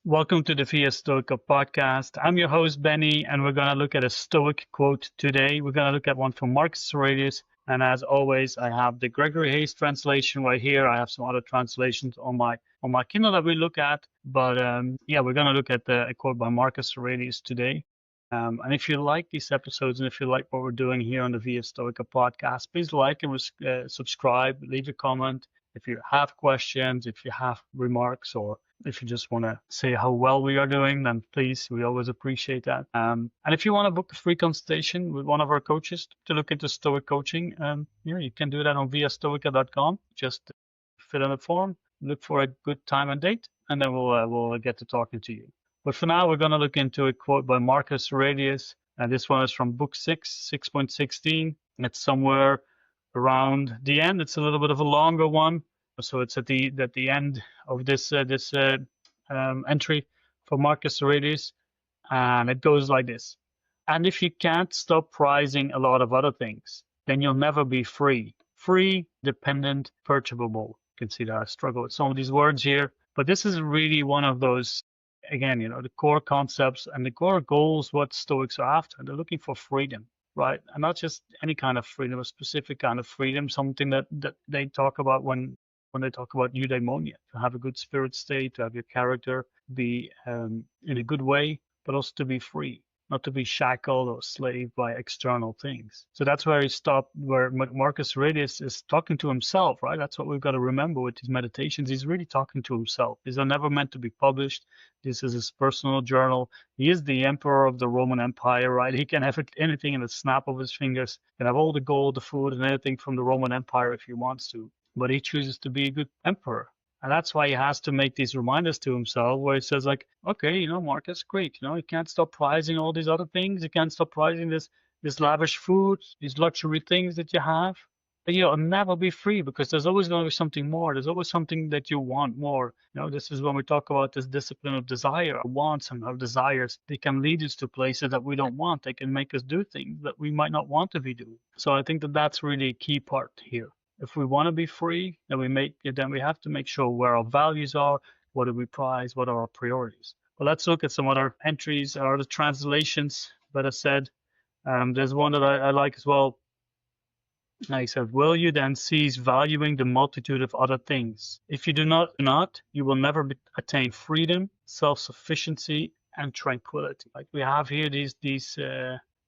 Welcome to the Via Stoica podcast. I'm your host, Benny, and we're going to look at a Stoic quote today. We're going to look at one from Marcus Aurelius. And as always, I have the Gregory Hayes translation right here. I have some other translations on my Kindle that we look at. But we're going to look at a quote by Marcus Aurelius today. And if you like these episodes and if you like what we're doing here on the Via Stoica podcast, please like and subscribe, leave a comment. If you have questions, if you have remarks, or if you just want to say how well we are doing, then please, we always appreciate that. And if you want to book a free consultation with one of our coaches to look into Stoic coaching, you can do that on viastoica.com. Just fill in a form, look for a good time and date, and then we'll get to talking to you. But for now, we're going to look into a quote by Marcus Aurelius. And this one is from book 6, 6.16. It's somewhere around the end. It's a little bit of a longer one. So it's at the end of this entry for Marcus Aurelius. And it goes like this. And if you can't stop prizing a lot of other things, then you'll never be free. Free, dependent, purchasable. You can see that I struggle with some of these words here. But this is really one of those, again, the core concepts and the core goals what Stoics are after. They're looking for freedom, right? And not just any kind of freedom, a specific kind of freedom, something that they talk about when they talk about eudaimonia, to have a good spirit state, to have your character be in a good way, but also to be free, not to be shackled or slaved by external things. So that's where he stopped, where Marcus Aurelius is talking to himself, right? That's what we've got to remember with his meditations. He's really talking to himself. These are never meant to be published. This is his personal journal. He is the emperor of the Roman Empire, right? He can have anything in the snap of his fingers. He can have all the gold, the food, and anything from the Roman Empire if he wants to. But he chooses to be a good emperor. And that's why he has to make these reminders to himself where he says like, okay, Marcus, great. You can't stop prizing all these other things. You can't stop prizing this lavish food, these luxury things that you have. But you'll never be free because there's always going to be something more. There's always something that you want more. This is when we talk about this discipline of desire, our wants and our desires. They can lead us to places that we don't want. They can make us do things that we might not want to be doing. So I think that that's really a key part here. If we want to be free, then we have to make sure where our values are, what do we prize, what are our priorities. Well, let's look at some other entries or the translations. Better said, there's one that I like as well. He said, "Will you then cease valuing the multitude of other things? If you do not, you will never attain freedom, self-sufficiency, and tranquility." Like we have here these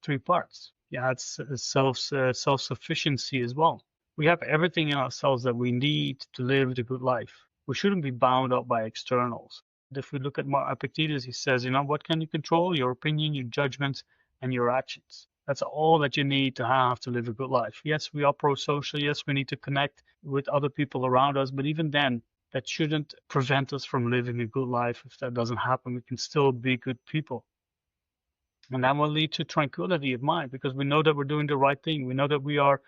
three parts. Yeah, it's self-sufficiency as well. We have everything in ourselves that we need to live the good life. We shouldn't be bound up by externals. If we look at Epictetus, he says, what can you control? Your opinion, your judgments, and your actions. That's all that you need to have to live a good life. Yes, we are pro-social. Yes, we need to connect with other people around us. But even then, that shouldn't prevent us from living a good life. If that doesn't happen, we can still be good people. And that will lead to tranquility of mind because we know that we're doing the right thing. We know that we are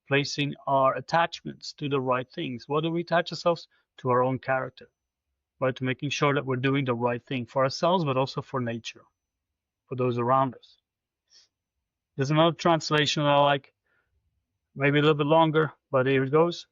placing our attachments to the right things. What do we attach ourselves to? Our own character, right? To making sure that we're doing the right thing for ourselves, but also for nature, for those around us. There's another translation that I like, maybe a little bit longer, but here it goes.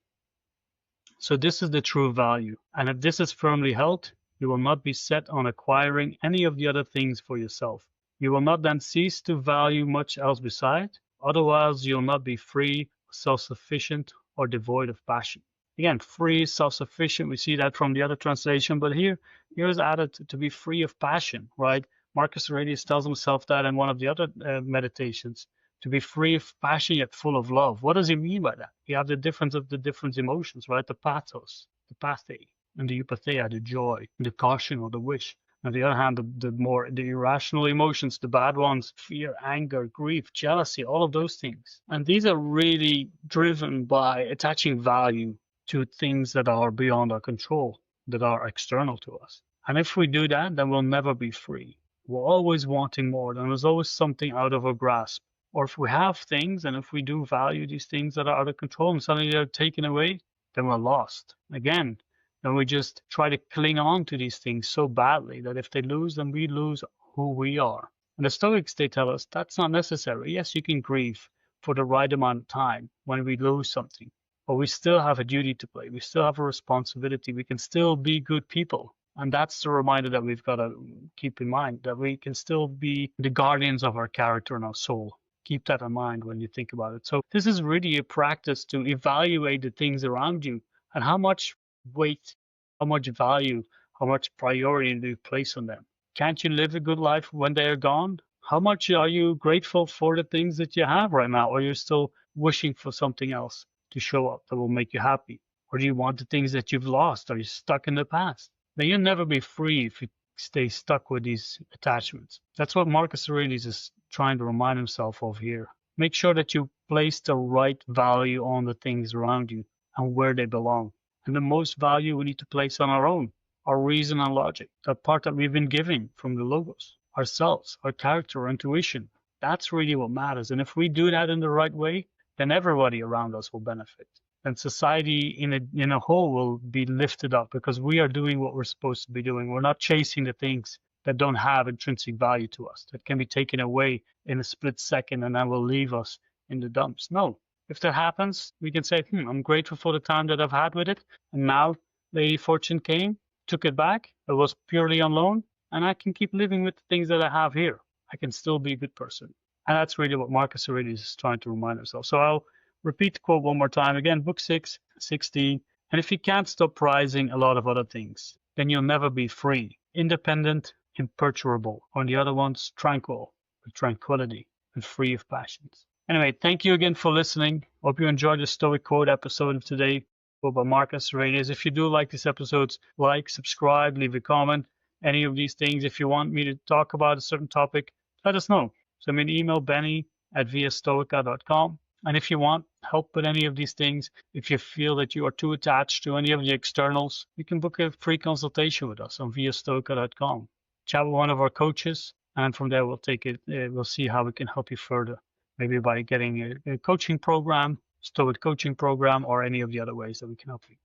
So this is the true value. And if this is firmly held, you will not be set on acquiring any of the other things for yourself. You will not then cease to value much else beside. Otherwise, you'll not be free, self-sufficient, or devoid of passion. Again, free, self-sufficient, we see that from the other translation, but here is added to be free of passion, right? Marcus Aurelius tells himself that in one of the other meditations, to be free of passion yet full of love. What does he mean by that? You have the difference of the different emotions, right? The pathos, the pathe, and the eupatheia, the joy, the caution or the wish. On the other hand, the irrational emotions, the bad ones, fear, anger, grief, jealousy, all of those things. And these are really driven by attaching value to things that are beyond our control, that are external to us. And if we do that, then we'll never be free. We're always wanting more. And there's always something out of our grasp. Or if we have things, and if we do value these things that are out of control and suddenly they're taken away, then we're lost. Again, then we just try to cling on to these things so badly that if they lose, then we lose who we are. And the Stoics, they tell us that's not necessary. Yes, you can grieve for the right amount of time when we lose something, but we still have a duty to play. We still have a responsibility. We can still be good people. And that's the reminder that we've got to keep in mind, that we can still be the guardians of our character and our soul. Keep that in mind when you think about it. So this is really a practice to evaluate the things around you and how much weight, how much value, how much priority do you place on them. Can't you live a good life when they are gone? How much are you grateful for the things that you have right now, or you're still wishing for something else to show up that will make you happy? Or do you want the things that you've lost? Are you stuck in the past? Then you'll never be free if you stay stuck with these attachments. That's what Marcus Aurelius is trying to remind himself of here. Make sure that you place the right value on the things around you and where they belong. And the most value we need to place on our own, our reason and logic, that part that we've been given from the logos, ourselves, our character, our intuition. That's really what matters. And if we do that in the right way, then everybody around us will benefit. And society in a whole will be lifted up because we are doing what we're supposed to be doing. We're not chasing the things that don't have intrinsic value to us, that can be taken away in a split second and that will leave us in the dumps. No, if that happens, we can say, I'm grateful for the time that I've had with it. And now Lady Fortune came, took it back. It was purely on loan. And I can keep living with the things that I have here. I can still be a good person. And that's really what Marcus Aurelius is trying to remind himself. So I'll repeat the quote one more time. Again, book 6, 16. And if you can't stop prizing a lot of other things, then you'll never be free, independent, imperturbable. On the other ones, tranquil, with tranquility, and free of passions. Anyway, thank you again for listening. Hope you enjoyed the Stoic Quote episode of today, quote by Marcus Aurelius. If you do like these episodes, like, subscribe, leave a comment. Any of these things, if you want me to talk about a certain topic, let us know. Send me an email, benny@viastoica.com. And if you want help with any of these things, if you feel that you are too attached to any of the externals, you can book a free consultation with us on viastoica.com. Chat with one of our coaches, and from there we'll take it. We'll see how we can help you further, maybe by getting a coaching program, Stoic coaching program, or any of the other ways that we can help you.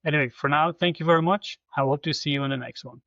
Anyway, for now, thank you very much. I hope to see you in the next one.